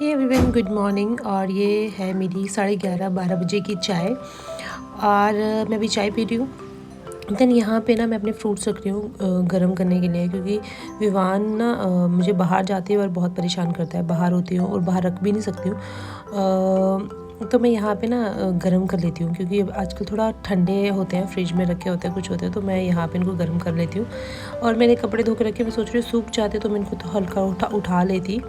Hey everyone, good morning. और ये है मेरी 11:30-12 बजे की चाय और मैं अभी चाय पी रही हूँ। देन यहाँ पे ना मैं अपने फ्रूट्स रख रही हूँ गर्म करने के लिए, क्योंकि विवान ना मुझे बाहर जाती है और बहुत परेशान करता है। बाहर होती हूँ और बाहर रख भी नहीं सकती हूँ, तो मैं यहाँ पे ना गर्म कर लेती हूँ, क्योंकि आजकल थोड़ा ठंडे होते हैं, फ्रिज में रखे होते हैं, कुछ होते हैं, तो मैं यहाँ पे इनको गर्म कर लेती हूँ। और मैंने कपड़े धो के रखे, मैं सोच रही हूँ सूख जाते तो मैं इनको तो हल्का उठा लेती।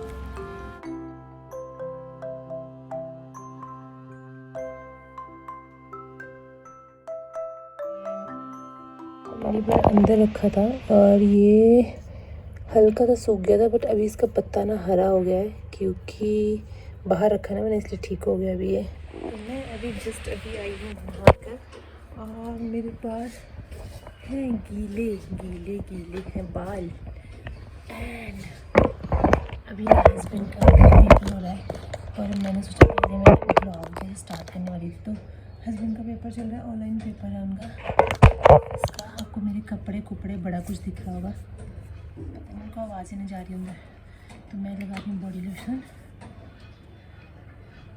मैंने बार अंदर रखा था और ये हल्का सा सूख गया था, बट अभी इसका पत्ता ना हरा हो गया है, क्योंकि बाहर रखा ना मैंने, इसलिए ठीक हो गया अभी ये। तो मैं अभी आई हूँ नहा कर, और मेरे पास हैं गीले गीले गीले हैं बाल। एंड अभी हस्बैंड का पेपर हो रहा है और मैंने सोचा पहले मैं ब्लॉग जो स्टार्ट करने वाली थी। तो हस्बैंड का पेपर चल रहा है, ऑनलाइन पेपर है उनका। इसका आपको मेरे कपड़े कुपड़े बड़ा कुछ दिख रहा होगा, पता नहीं उनको आवाज़ ही नहीं जा रही होंगे। तो मैं लगा रही हूँ बॉडी लोशन।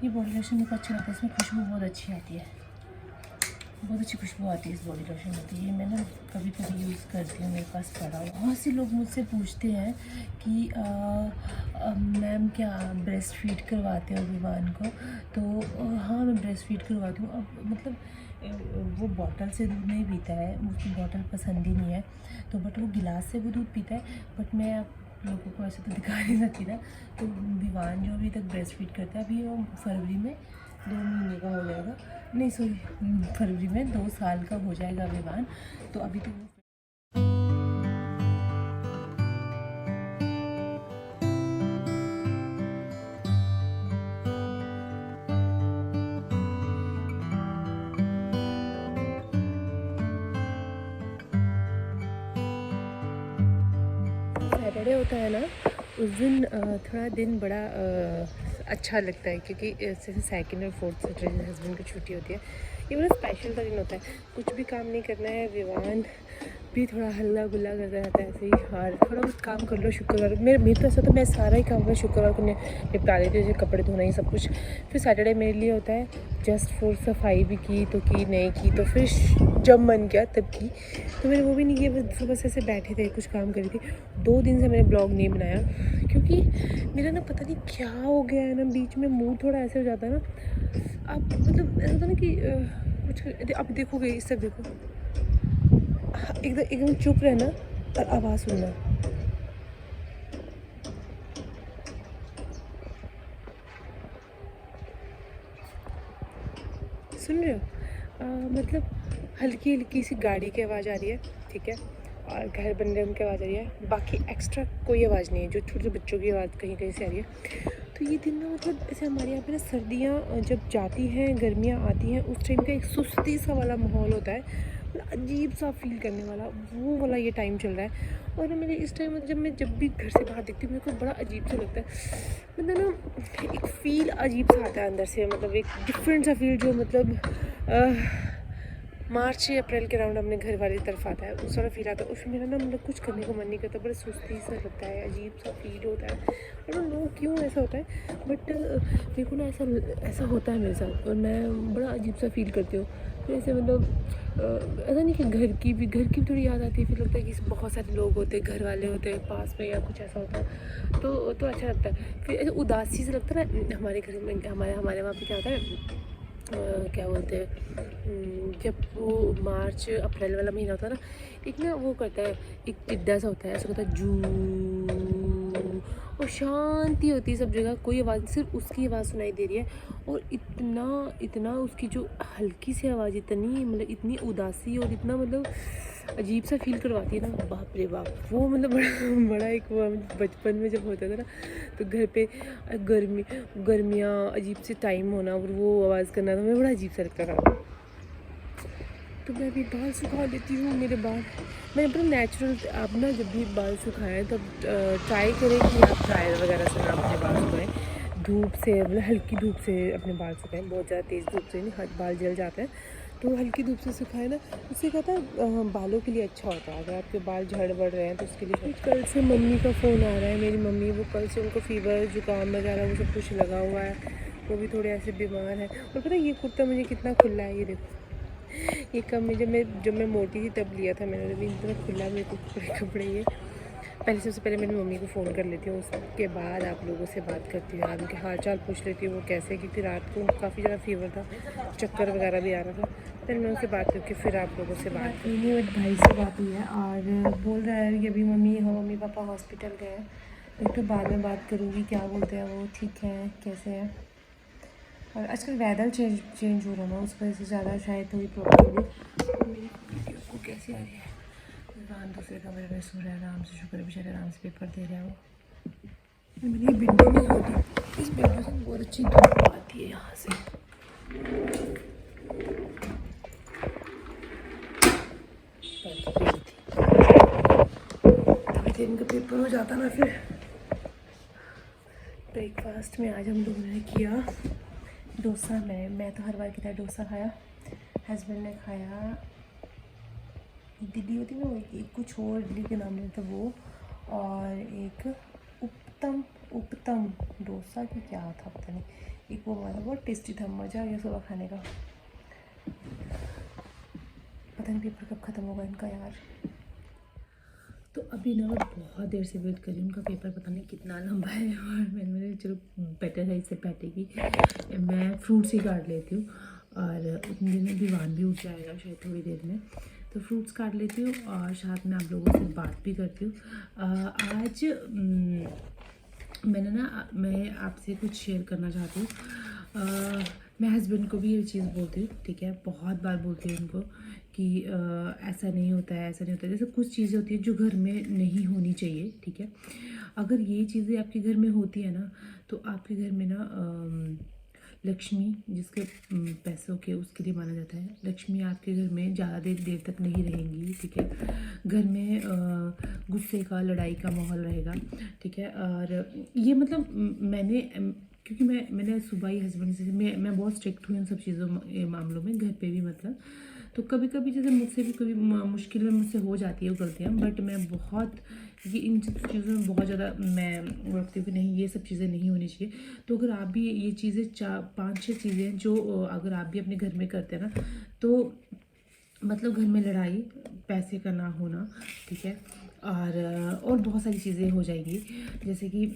ये बॉडी लोशन मेरे को अच्छा लगता है, इसमें खुशबू बहुत अच्छी आती है, बहुत अच्छी खुशबू आती है इस बॉडी लोशन में। तो ये मैं ना कभी कभी यूज़ करती हूँ, मेरे पास पड़ा हुआ। बहुत से लोग मुझसे पूछते हैं कि मैम क्या ब्रेस्ट फीड करवाते हो विवान को? तो हाँ, मैं ब्रेस्ट फीड करवाती हूँ। अब मतलब वो बॉटल से दूध नहीं पीता है, मुझे बॉटल पसंद ही नहीं है, तो बट वो गिलास से वो दूध पीता है। बट मैं आप लोगों को ऐसे तो दिखा नहीं सकती ना। तो विवान जो अभी तक ब्रेस्ट फीड करता है, अभी वो फरवरी में 2 महीने का हो जाएगा, नहीं सॉरी फरवरी में 2 साल का हो जाएगा विवान। तो अभी तो सैटरडे होता है ना, उस दिन थोड़ा दिन बड़ा अच्छा लगता है, क्योंकि जैसे सेकंड और फोर्थ सैटरडे हस्बैंड की छुट्टी होती है। ये बड़ा स्पेशल का दिन होता है, कुछ भी काम नहीं करना है, विवान भी थोड़ा हल्ला गुल्ला करता रहता है ऐसे ही। और थोड़ा बहुत काम कर लो शुक्रवार, मेरे तो ऐसा, तो मैं सारा ही काम मैं शुक्रवार को निपटा लेती हूँ, जैसे कपड़े धोना ही सब कुछ। फिर सैटरडे मेरे लिए होता है जस्ट फॉर सफाई भी की तो की, नहीं की तो फिर जब मन किया तब की। तो मैंने वो भी नहीं किया, बस सुबह से ऐसे बैठे थे, कुछ काम करी थी। 2 दिन से मैंने ब्लॉग नहीं बनाया, क्योंकि मेरा ना पता नहीं क्या हो गया है ना, बीच में मूड थोड़ा ऐसे हो जाता है ना। अब मतलब ऐसा होता ना कि कुछ अब देखोगे, इस सब देखो, एकदम एकदम चुप रहना और आवाज़ सुनना। सुन रहे हो? मतलब हल्की हल्की सी गाड़ी की आवाज़ आ रही है, ठीक है, और घर बन रहे उनकी आवाज़ आ रही है, बाकी एक्स्ट्रा कोई आवाज़ नहीं है। जो छोटे छोटे बच्चों की आवाज़ कहीं कहीं से आ रही है। तो ये दिन ना, मतलब ऐसे हमारे यहाँ पे ना सर्दियाँ जब जाती हैं, गर्मियाँ आती हैं, उस टाइम का एक सुस्ती सा वाला माहौल होता है, मतलब अजीब सा फील करने वाला, वो वाला ये टाइम चल रहा है। और ना मेरे इस टाइम जब भी घर से बाहर दिखती हूँ, मेरे को बड़ा अजीब सा लगता है, मतलब ना एक फ़ील अजीब सा आता है अंदर से, मतलब एक डिफरेंट सा फील, जो मतलब मार्च या अप्रैल के राउंड अपने घर वाली तरफ आता है, उस वाला फील आता है। उसमें मेरा ना मतलब कुछ करने को मन नहीं करता, बड़ा सुस्ती सा लगता है, अजीब सा फील होता है। आई डोंट नो क्यों ऐसा होता है, बट मेरे को ना ऐसा होता है मेरे साथ, और मैं बड़ा अजीब सा फील करती हूँ। फिर ऐसे मतलब ऐसा नहीं कि घर की भी थोड़ी याद आती है, फिर लगता है कि बहुत सारे लोग होते हैं, घर वाले होते हैं पास में, या कुछ ऐसा होता है, तो अच्छा लगता है। फिर ऐसे उदासी से लगता है ना, हमारे घर में हमारे वहाँ पे क्या होता है, क्या बोलते हैं, जब वो मार्च अप्रैल वाला महीना होता है ना, एक ना वो करता है, एक टिड्डा सा होता है, ऐसा होता है जू, और शांति होती है सब जगह, कोई आवाज़, सिर्फ उसकी आवाज़ सुनाई दे रही है। और इतना उसकी जो हल्की सी आवाज़, इतनी मतलब इतनी उदासी और इतना मतलब अजीब सा फील करवाती है ना, बाप रे बाप। वो मतलब बड़ा एक वो बचपन में जब होता था ना, तो घर पे गर्मियाँ अजीब से टाइम होना और वो आवाज़ करना, तो मैं बड़ा अजीब सा लगता था। तो मैं अभी बाल सुखा लेती हूँ, मेरे बाल मैं अपना नेचुरल, आप ना जब भी बाल सुखाएं तब ट्राई करें कि आप ड्रायर वगैरह से ना अपने बाल सुखाएं, धूप से, मतलब हल्की धूप से अपने बाल सुखाएं, बहुत ज़्यादा तेज़ धूप से नहीं, बाल जल जाते हैं। तो हल्की धूप से सुखाए ना, उससे क्या था बालों के लिए अच्छा होता है। अगर आपके बाल झड़ बढ़ रहे हैं तो उसके लिए कल से मम्मी का फ़ोन आ रहा है। मेरी मम्मी वो कल से उनको फ़ीवर जुकाम वगैरह वो सब कुछ लगा हुआ है, वो भी थोड़े ऐसे बीमार हैं। और पता है ये कुर्ता मुझे कितना खुला है, ये देखो, ये कब में जब मैं मोटी थी तब लिया था मैंने, अभी इतना खुला मेरे को कपड़े ये। पहले सबसे पहले मेरी मम्मी को फ़ोन कर लेती हूँ, उसके बाद आप लोगों से बात करती हूँ, उनके हाल चाल पूछ लेती हूँ वो कैसे, क्योंकि रात को काफ़ी ज़्यादा फीवर था, चक्कर वगैरह भी आ रहा था। फिर मैं उनसे बात करके फिर आप लोगों से बात हुई नहीं, बट भाई से बात हुई है और बोल रहा है कि अभी मम्मी पापा हॉस्पिटल गए हैं, तो बाद में बात करूँगी क्या बोलते हैं वो, ठीक है कैसे है। और आजकल वेदर चेंज हो रहा है ना, उस वजह से ज़्यादा शायद थोड़ी प्रॉब्लम होगी। मेरी वीडियो को कैसे आ रही है, रान दूसरे कमरे में सो रहा है आराम से, शुक्र बेचारे आराम से पेपर दे रहे हैं वो। मेरी विंडो नहीं होती, इस विंडो से बहुत अच्छी धूप आती है यहाँ से। तभी तो इनका पेपर हो जाता ना। फिर ब्रेकफास्ट में आज हम लोगों ने किया डोसा। मैं तो हर बार की तरह डोसा खाया, हस्बैंड ने खाया इडली होती ना, वो एक कुछ और इडली के नाम में था वो, और एक उपतम डोसा की क्या था पता नहीं, एक वो हमारा बहुत टेस्टी था, मज़ा आ गया सुबह खाने का। पता नहीं पेपर कब ख़त्म होगा इनका यार। तो अभी ना मैं बहुत देर से वेट कर रही हूँ, उनका पेपर पता नहीं कितना लंबा है, और मैंने चलो बेटर है इससे बैठेगी, मैं फ्रूट्स ही काट लेती हूँ, और उतनी देर में दीवान भी उठ जाएगा शायद थोड़ी देर में, तो फ्रूट्स काट लेती हूँ और साथ में आप लोगों से बात भी करती हूँ। आज मैं आपसे कुछ शेयर करना चाहती हूँ। मैं हस्बैंड को भी ये चीज़ बोलती हूँ, ठीक है, बहुत बार बोलती हूँ उनको कि ऐसा नहीं होता है, ऐसा नहीं होता है। जैसे कुछ चीज़ें होती हैं जो घर में नहीं होनी चाहिए, ठीक है, अगर ये चीज़ें आपके घर में होती है ना, तो आपके घर में ना लक्ष्मी, जिसके पैसों के उसके लिए माना जाता है, लक्ष्मी आपके घर में ज़्यादा देर तक नहीं रहेंगी, ठीक है। घर में गुस्से का, लड़ाई का माहौल रहेगा, ठीक है। और ये मतलब मैंने क्योंकि मैंने सुबह ही हस्बैंड से, मैं बहुत स्ट्रिक्ट हुई उन सब चीज़ों मामलों में, घर पे भी मतलब। तो कभी कभी जैसे मुझसे भी कभी मुश्किल में मुझसे हो जाती है वो गलतियाँ, बट मैं बहुत ये इन सब चीज़ों में बहुत ज़्यादा मैं रखती हूँ कि नहीं, ये सब चीज़ें नहीं होनी चाहिए। तो अगर आप भी ये चीज़ें 5-6 चीज़ें जो अगर आप भी अपने घर में करते हैं ना, तो मतलब घर में लड़ाई, पैसे का ना होना, ठीक है, और बहुत सारी चीज़ें हो जाएंगी। जैसे कि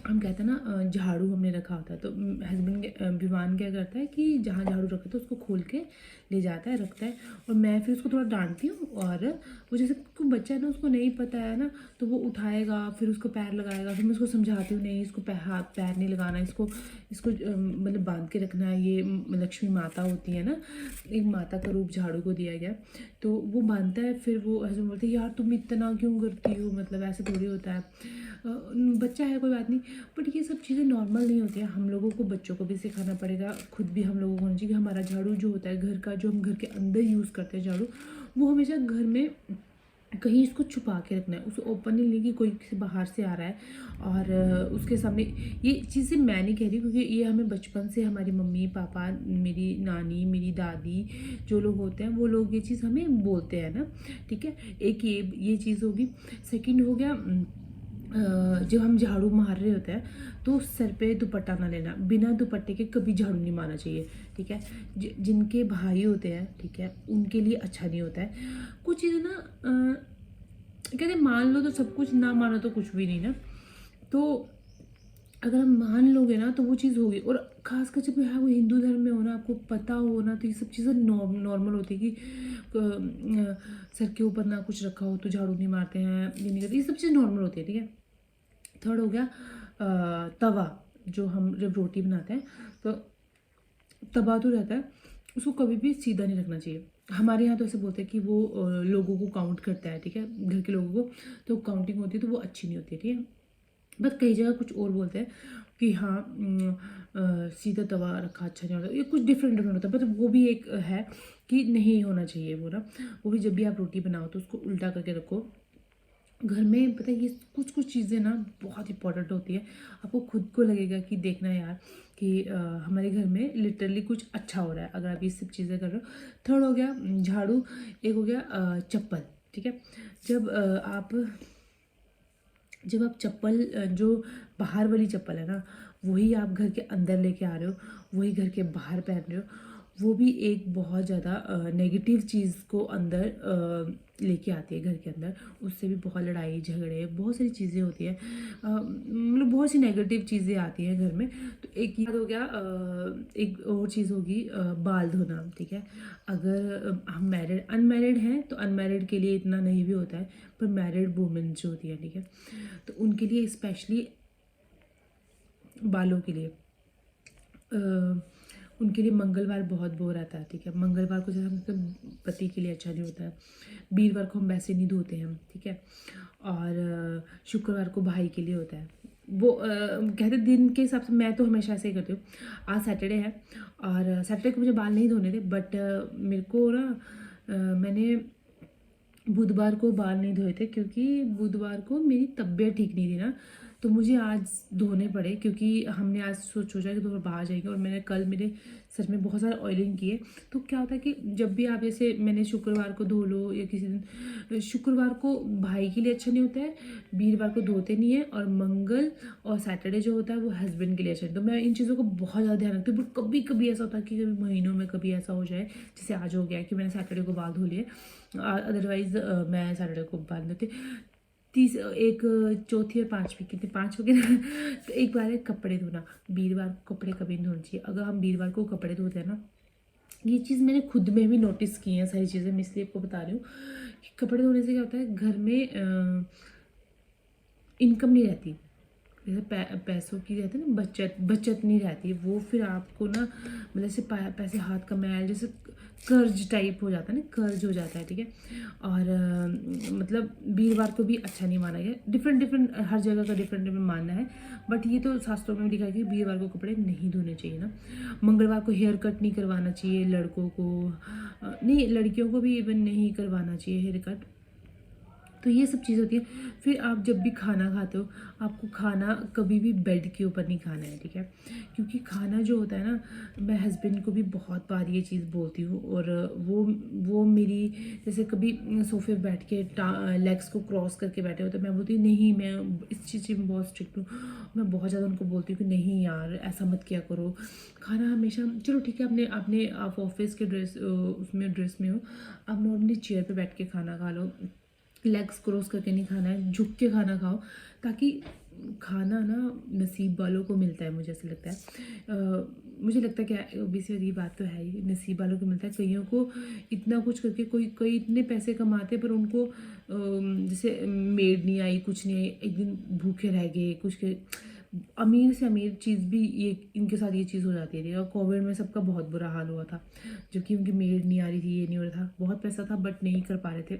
हम कहते हैं ना झाड़ू हमने रखा होता है, तो हस्बैंड विवान क्या करता है कि जहाँ झाड़ू रखा था उसको खोल के ले जाता है, रखता है, और मैं फिर उसको थोड़ा डांटती हूँ। और वो जैसे कोई बच्चा है ना, उसको नहीं पता है ना, तो वो उठाएगा फिर उसको पैर लगाएगा, फिर मैं उसको समझाती हूँ नहीं, इसको हाथ पैर नहीं लगाना, इसको इसको मतलब बांध के रखना है, ये लक्ष्मी माता होती है ना, एक माता का रूप झाड़ू को दिया गया। तो वो बांधता है, फिर वो हस्बैंड बोलते हैं यार तुम इतना क्यों करती हो, मतलब ऐसे थोड़ी होता है, बच्चा है कोई बात नहीं। बट ये सब चीज़ें नॉर्मल नहीं होती हैं, हम लोगों को बच्चों को भी सिखाना पड़ेगा, खुद भी हम लोगों को होना चाहिए कि हमारा झाड़ू जो होता है घर का, जो हम घर के अंदर यूज़ करते हैं झाड़ू, वो हमेशा घर में कहीं इसको छुपा के रखना है, उसे ओपन नहीं लेगी, कोई किसी बाहर से आ रहा है और उसके सामने। ये चीज़ें मैं नहीं कह रही, क्योंकि ये हमें बचपन से हमारी मम्मी पापा, मेरी नानी, मेरी दादी, जो लोग होते हैं वो लोग ये चीज़ हमें बोलते हैं ना, ठीक है। एक ये चीज़ होगी। सेकंड हो गया, जब हम झाड़ू मार रहे होते हैं तो सर पे दुपट्टा ना लेना, बिना दुपट्टे के कभी झाड़ू नहीं मारना चाहिए, ठीक है। जिनके भाई होते हैं, ठीक है, उनके लिए अच्छा नहीं होता है। कुछ चीज़ें ना कहते हैं मान लो तो सब कुछ, ना मानो तो कुछ भी नहीं ना। तो अगर हम मान लोगे ना तो वो चीज़ होगी। और खासकर जब वो हिंदू धर्म में हो ना, आपको पता हो ना, तो ये सब चीज़ें नॉर्मल होती है कि सर के ऊपर ना कुछ रखा हो तो झाड़ू नहीं मारते हैं, ये नहीं करते, ये सब चीज़ नॉर्मल होती है, ठीक है। थर्ड हो गया तवा, जो हम जब रोटी बनाते हैं तो तवा तो रहता है, उसको कभी भी सीधा नहीं रखना चाहिए। हमारे यहाँ तो ऐसे बोलते हैं कि वो लोगों को काउंट करता है, ठीक है, घर के लोगों को, तो काउंटिंग होती है तो वो अच्छी नहीं होती है, ठीक है। बट कई जगह कुछ और बोलते हैं कि हाँ सीधा तवा रखा अच्छा नहीं होता, ये कुछ डिफरेंट होता है। बट वो भी एक है कि नहीं होना चाहिए वो ना, वो भी जब भी आप रोटी बनाओ तो उसको उल्टा करके रखो, घर में पता है ये कुछ कुछ चीज़ें ना बहुत इंपॉर्टेंट होती है। आपको खुद को लगेगा कि देखना यार कि हमारे घर में लिटरली कुछ अच्छा हो रहा है अगर आप ये सब चीज़ें कर रहे हो। थर्ड हो गया झाड़ू, एक हो गया चप्पल, ठीक है। जब आप चप्पल जो बाहर वाली चप्पल है ना, वही आप घर के अंदर लेके आ रहे हो, वही घर के बाहर पहन रहे हो, वो भी एक बहुत ज़्यादा नेगेटिव चीज़ को अंदर लेके आती है घर के अंदर। उससे भी बहुत लड़ाई झगड़े बहुत सारी चीज़ें होती हैं, मतलब बहुत सी नेगेटिव चीज़ें आती हैं घर में। तो एक ये हो गया, एक और चीज़ होगी बाल धोना, ठीक है। अगर हम अनमैरिड हैं तो अनमैरिड के लिए इतना नहीं भी होता है, पर मैरिड वुमेन जो होती है, ठीक है, तो उनके लिए स्पेशली बालों के लिए उनके लिए मंगलवार बहुत वो रहता है, ठीक है। मंगलवार को जैसे हम पति के लिए अच्छा नहीं होता है, वीरवार को हम वैसे नहीं धोते हैं, ठीक है। और शुक्रवार को भाई के लिए होता है। वो कहते दिन के हिसाब से मैं तो हमेशा ऐसे ही करती हूँ। आज सैटरडे है और सैटरडे को मुझे बाल नहीं धोने थे, बट मेरे को ना मैंने बुधवार को बाल नहीं धोए थे क्योंकि बुधवार को मेरी तबीयत ठीक नहीं थी ना, तो मुझे आज धोने पड़े क्योंकि हमने आज सोचा कि थोड़ा बाहर जाएंगे और मैंने कल मेरे सर में बहुत सारा ऑयलिंग किए। तो क्या होता है कि जब भी आप जैसे मैंने शुक्रवार को धो लो या किसी दिन, शुक्रवार को भाई के लिए अच्छा नहीं होता है, वीरवार को धोते नहीं है, और मंगल और सैटरडे जो होता है वो हस्बैंड के लिए अच्छा नहीं। तो मैं इन चीज़ों को बहुत ज़्यादा ध्यान रखती हूँ, बट कभी कभी ऐसा होता है कि कभी महीनों में कभी ऐसा हो जाए, जैसे आज हो गया कि मैंने सैटरडे को बाल धो लिए, अदरवाइज मैं सैटरडे को बांध देती। एक चौथी और पांचवी, कितने पांच हो गए ना तो एक बार है कपड़े धोना। वीरवार को कपड़े कभी नहीं धोने चाहिए। अगर हम वीरवार को कपड़े धोते हैं ना, ये चीज़ मैंने खुद में भी नोटिस की है, सारी चीज़ें मैं इसलिए आपको बता रही हूँ कि कपड़े धोने से क्या होता है घर में इनकम नहीं रहती, जैसे पैसों की रहती है ना, बचत बचत नहीं रहती। वो फिर आपको ना मतलब जैसे पैसे हाथ का मैल, जैसे कर्ज टाइप हो जाता है ना, कर्ज हो जाता है, ठीक है। और मतलब वीरवार को भी अच्छा नहीं माना गया। डिफरेंट डिफरेंट हर जगह का डिफरेंट डिफरेंट मानना है, बट ये तो शास्त्रों में लिखा है कि वीरवार को कपड़े नहीं धोने चाहिए ना। मंगलवार को हेयर कट नहीं करवाना चाहिए लड़कों को, नहीं लड़कियों को भी इवन नहीं करवाना चाहिए हेयर कट। तो ये सब चीज़ होती है। फिर आप जब भी खाना खाते हो, आपको खाना कभी भी बेड के ऊपर नहीं खाना है, ठीक है। क्योंकि खाना जो होता है ना, मैं हस्बैंड को भी बहुत बार ये चीज़ बोलती हूँ, और वो मेरी जैसे कभी सोफे पे बैठ के लेग्स को क्रॉस करके बैठे हो तो मैं बोलती हूँ नहीं, मैं इस चीज़ में बहुत स्ट्रिक्ट हूँ। मैं बहुत ज़्यादा उनको बोलती हूँ कि नहीं यार ऐसा मत किया करो। खाना हमेशा चलो ठीक है, अपने अपने आप ऑफिस के ड्रेस उसमें ड्रेस में हो, आप नॉर्मली चेयर पे बैठ के खाना खा लो, लेग्स क्रॉस करके नहीं खाना है, झुक के खाना खाओ, ताकि खाना ना नसीब वालों को मिलता है, मुझे ऐसा लगता है। मुझे लगता है कि ओबियसली ये बात तो है ही, नसीब वालों को मिलता है। कईयों को इतना कुछ करके कई इतने पैसे कमाते पर उनको जैसे मेड नहीं आई, कुछ नहीं आई, एक दिन भूखे रह गए, कुछ के अमीर से अमीर चीज़ भी ये इनके साथ ये चीज़ हो जाती थी। और कोविड में सबका बहुत बुरा हाल हुआ था, जो कि उनकी मेड नहीं आ रही थी, ये नहीं हो रहा था, बहुत पैसा था बट नहीं कर पा रहे थे,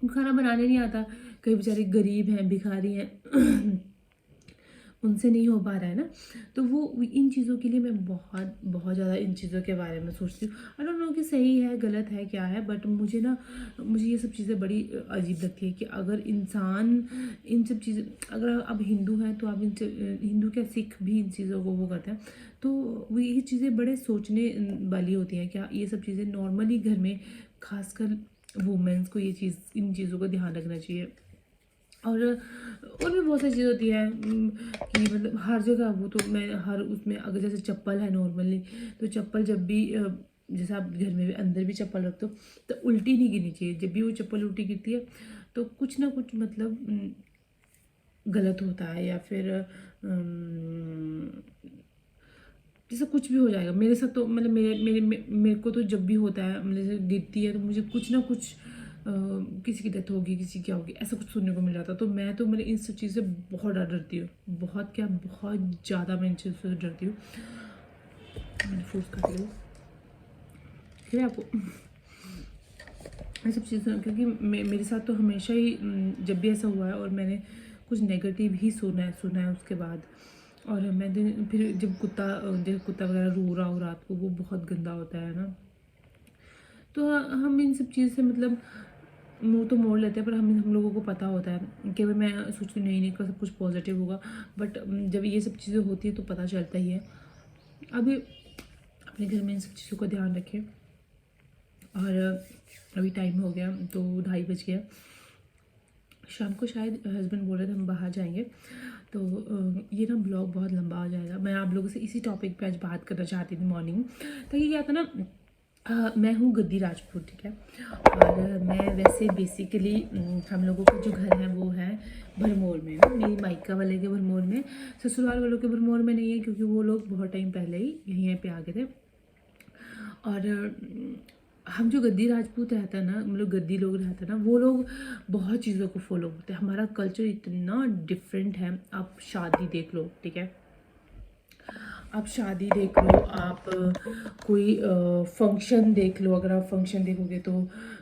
खाना बनाने नहीं आता। कई बेचारे गरीब हैं, भिखारी हैं उनसे नहीं हो पा रहा है ना। तो वो इन चीज़ों के लिए मैं बहुत बहुत ज़्यादा इन चीज़ों के बारे में सोचती हूँ। आई डोंट नो कि सही है गलत है क्या है, बट मुझे ये सब चीज़ें बड़ी अजीब लगती है कि अगर इंसान इन सब चीज़ें, अगर आप हिंदू हैं तो आप हिंदू क्या सिख भी इन चीज़ों को वो करते हैं, तो वो ये चीज़ें बड़े सोचने वाली होती हैं। क्या ये सब चीज़ें नॉर्मली घर में खासकर वुमेंस को ये चीज़ इन चीज़ों का ध्यान रखना चाहिए। और भी बहुत सारी चीज़ होती है कि मतलब हर जगह, वो तो मैं हर उसमें अगर जैसे चप्पल है नॉर्मली, तो चप्पल जब भी जैसे आप घर में भी अंदर भी चप्पल रखते हो तो उल्टी नहीं गिरनी चाहिए। जब भी वो चप्पल उल्टी गिरती है तो कुछ ना कुछ मतलब गलत होता है, या फिर जैसे कुछ भी हो जाएगा। मेरे साथ तो मतलब मेरे को तो जब भी होता है मतलब जैसे गिरती है तो मुझे कुछ ना कुछ किसी की डेथ होगी, किसी की क्या होगी, ऐसा कुछ सुनने को मिल जाता। तो मैं तो मतलब इन सब चीज़ से बहुत डरती हूँ, बहुत क्या बहुत ज़्यादा मैं इन चीज़ों से डरती हूँ। मैंने फोर्स कर दिया फिर आपको ये सब चीज़ें, क्योंकि मेरे साथ तो हमेशा ही जब भी ऐसा हुआ है और मैंने कुछ नेगेटिव ही सुना है उसके बाद। और मैं फिर जब कुत्ता वगैरह रो रहा हो रात को, वो बहुत गंदा होता है ना। तो हम इन सब चीज़ से मतलब मुँह तो मोड़ लेते हैं, पर हम लोगों को पता होता है कि भाई मैं सोचती हूँ नहीं सब कुछ पॉजिटिव होगा, बट जब ये सब चीज़ें होती है तो पता चलता ही है। अभी अपने घर में इन सब चीज़ों का ध्यान रखें। और अभी टाइम हो गया तो 2:30 बज गया। शाम को शायद हस्बैंड बोल रहे थे हम बाहर जाएंगे, तो ये ना ब्लॉग बहुत लंबा हो जाएगा। मैं आप लोगों से इसी टॉपिक पे आज बात करना चाहती थी मॉर्निंग। तो ये क्या था ना, मैं हूँ गद्दी राजपूत, ठीक है। और मैं वैसे बेसिकली हम लोगों का जो घर है वो है भरमौर में, मेरी मायका वाले के भरमौर में। ससुराल वालों के भरमौर में नहीं है, क्योंकि वो लोग बहुत टाइम पहले ही यहीं पे आ गए थे। और हम जो गद्दी राजपूत रहता है ना, हम लोग गद्दी लोग रहते हैं ना, वो लोग बहुत चीज़ों को फॉलो करते हैं। हमारा कल्चर इतना डिफरेंट है। आप शादी देख लो, ठीक है, आप शादी देख लो, आप कोई फंक्शन देख लो। अगर आप फंक्शन देखोगे तो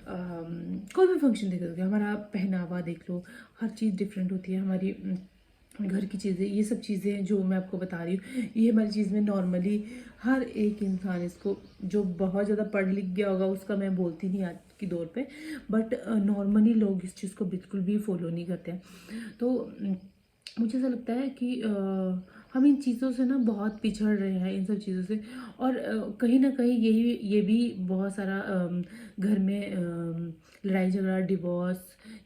कोई भी फंक्शन देखोगे, हमारा पहनावा देख लो, हर चीज़ डिफरेंट होती है। हमारी घर की चीज़ें, ये सब चीज़ें जो मैं आपको बता रही हूँ, ये हमारी चीज़ में नॉर्मली हर एक इंसान इसको, जो बहुत ज़्यादा पढ़ लिख गया होगा उसका मैं बोलती नहीं आज की दौर पे, बट नॉर्मली लोग इस चीज़ को बिल्कुल भी फॉलो नहीं करते हैं। तो मुझे ऐसा लगता है कि हम इन चीज़ों से ना बहुत पिछड़ रहे हैं, इन सब चीज़ों से। और कहीं ना कहीं ये भी बहुत सारा घर में लड़ाई झगड़ा, डिवोर्स,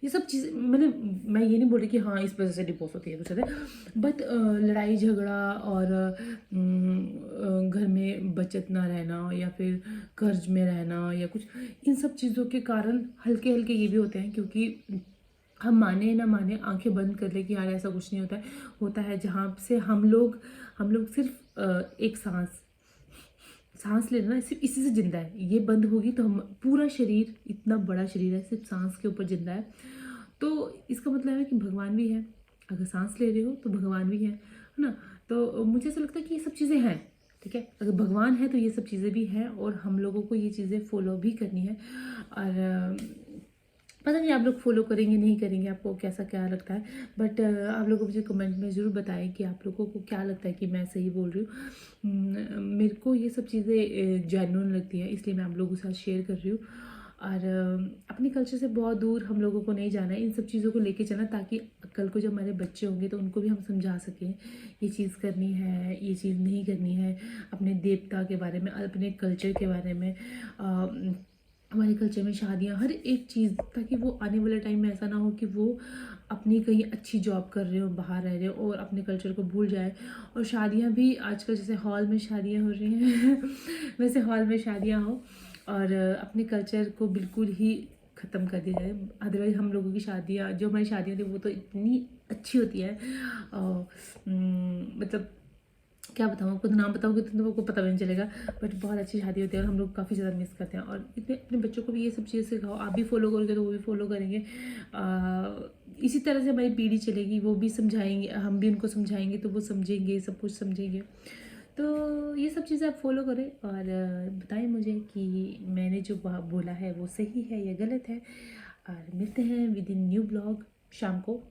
ये सब चीज़, मैं ये नहीं बोल रही कि हाँ इस वजह से डिवोर्स होती है कुछ है, बट लड़ाई झगड़ा और घर में बचत ना रहना, या फिर कर्ज में रहना, या कुछ, इन सब चीज़ों के कारण हल्के हल्के ये भी होते हैं। क्योंकि हम माने ना माने, आंखें बंद कर ले कि यार ऐसा कुछ नहीं होता है जहाँ से हम लोग सिर्फ एक सांस लेना ना, सिर्फ इसी से जिंदा है। ये बंद होगी तो हम पूरा शरीर, इतना बड़ा शरीर है, सिर्फ सांस के ऊपर जिंदा है। तो इसका मतलब है कि भगवान भी है। अगर सांस ले रहे हो तो भगवान भी है ना। तो मुझे ऐसा लगता है कि ये सब चीज़ें हैं, ठीक है। अगर भगवान है तो ये सब चीज़ें भी हैं, और हम लोगों को ये चीज़ें फॉलो भी करनी है। और पता नहीं आप लोग फॉलो करेंगे नहीं करेंगे, आपको कैसा क्या लगता है, बट आप लोगों को मुझे कमेंट में ज़रूर बताएं कि आप लोगों को क्या लगता है कि मैं सही बोल रही हूँ। मेरे को ये सब चीज़ें जेन्युइन लगती हैं, इसलिए मैं आप लोगों के साथ शेयर कर रही हूँ। और अपने कल्चर से बहुत दूर हम लोगों को नहीं जाना है, इन सब चीज़ों को लेके चलना, ताकि कल को जब हमारे बच्चे होंगे तो उनको भी हम समझा सकें ये चीज़ करनी है, ये चीज़ नहीं करनी है। अपने देवता के बारे में, अपने कल्चर के बारे में, हमारे कल्चर में शादियाँ, हर एक चीज़, ताकि वो आने वाले टाइम में ऐसा ना हो कि वो अपनी कहीं अच्छी जॉब कर रहे हो, बाहर रह रहे हो, और अपने कल्चर को भूल जाए। और शादियाँ भी आजकल जैसे हॉल में शादियाँ हो रही हैं वैसे हॉल में शादियाँ हो, और अपने कल्चर को बिल्कुल ही ख़त्म कर दिया जाए। अदरवाइज़ हम लोगों की शादियाँ, जो हमारी शादियाँ थी वो तो इतनी अच्छी होती है, मतलब क्या बताऊँ आपको, नाम बताऊँगी तो आपको पता भी नहीं चलेगा, बट बहुत अच्छी शादी होती है, और हम लोग काफ़ी ज़्यादा मिस करते हैं। और इतने अपने बच्चों को भी ये सब चीज़ें सिखाओ, आप भी फॉलो करोगे तो वो भी फॉलो करेंगे। इसी तरह से हमारी पीढ़ी चलेगी, वो भी समझाएंगे, हम भी उनको समझाएंगे तो वो समझेंगे, सब कुछ समझेंगे। तो ये सब चीज़ें आप फॉलो करें, और बताएं मुझे कि मैंने जो बोला है वो सही है या गलत है। और मिलते हैं विद इन न्यू ब्लॉग शाम को।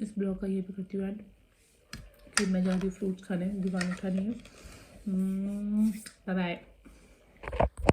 इस ब्लॉग का ये भी करती हूँ एंड, फिर मैं जा रही हूँ फ्रूट्स खाने, दुकान उठानी है। Bye bye.